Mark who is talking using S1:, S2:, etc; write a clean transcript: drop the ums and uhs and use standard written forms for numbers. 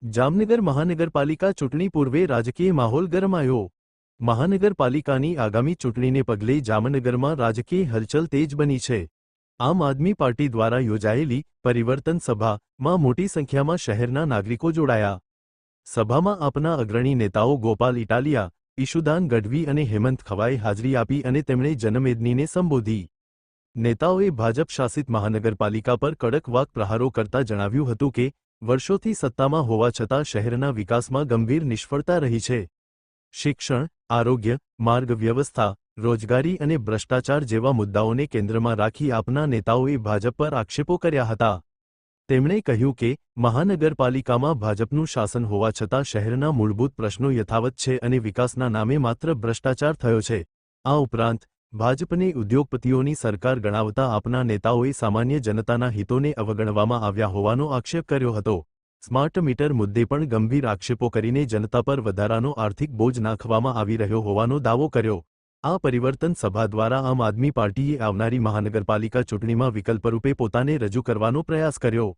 S1: જામનગર મહાનગરપાલિકા ચૂંટણી પૂર્વે રાજકીય માહોલ ગરમાયો। મહાનગરપાલિકાની આગામી ચૂંટણીને પગલે જામનગરમાં રાજકીય હલચલ તેજ બની છે। આમ આદમી પાર્ટી દ્વારા યોજાયેલી પરિવર્તન સભામાં મોટી સંખ્યામાં શહેરના નાગરિકો જોડાયા। સભામાં આપના અગ્રણી નેતાઓ ગોપાલ ઇટાલિયા, ઈશુદાન ગઢવી અને હેમંત ખવાએ હાજરી આપી અને તેમણે જનમેદનીને સંબોધી। નેતાઓએ ભાજપ શાસિત મહાનગરપાલિકા પર કડક વાક પ્રહારો કરતા જણાવ્યું હતું કે વર્ષોથી સત્તામાં હોવા છતાં શહેરના વિકાસમાં ગંભીર નિષ્ફળતા રહી છે। શિક્ષણ, આરોગ્ય, માર્ગ વ્યવસ્થા, રોજગારી અને ભ્રષ્ટાચાર જેવા મુદ્દાઓને કેન્દ્રમાં રાખી આપના નેતાઓએ ભાજપ પર આક્ષેપો કર્યા હતા। તેમણે કહ્યું કે મહાનગરપાલિકામાં ભાજપનું શાસન હોવા છતાં શહેરના મૂળભૂત પ્રશ્નો યથાવત છે અને વિકાસના નામે માત્ર ભ્રષ્ટાચાર થયો છે। આ ઉપરાંત ભાજપને ઉદ્યોગપતિઓની સરકાર ગણાવતા આપના નેતાઓએ સામાન્ય જનતાના હિતોને અવગણવામાં આવ્યા હોવાનો આક્ષેપ કર્યો હતો। સ્માર્ટ મીટર મુદ્દે પણ ગંભીર આક્ષેપો કરીને જનતા પર વધારાનો આર્થિક બોજ નાખવામાં આવી રહ્યો હોવાનો દાવો કર્યો। આ પરિવર્તન સભા દ્વારા આમ આદમી પાર્ટીએ આવનારી મહાનગરપાલિકા ચૂંટણીમાં વિકલ્પરૂપે પોતાને રજૂ કરવાનો પ્રયાસ કર્યો।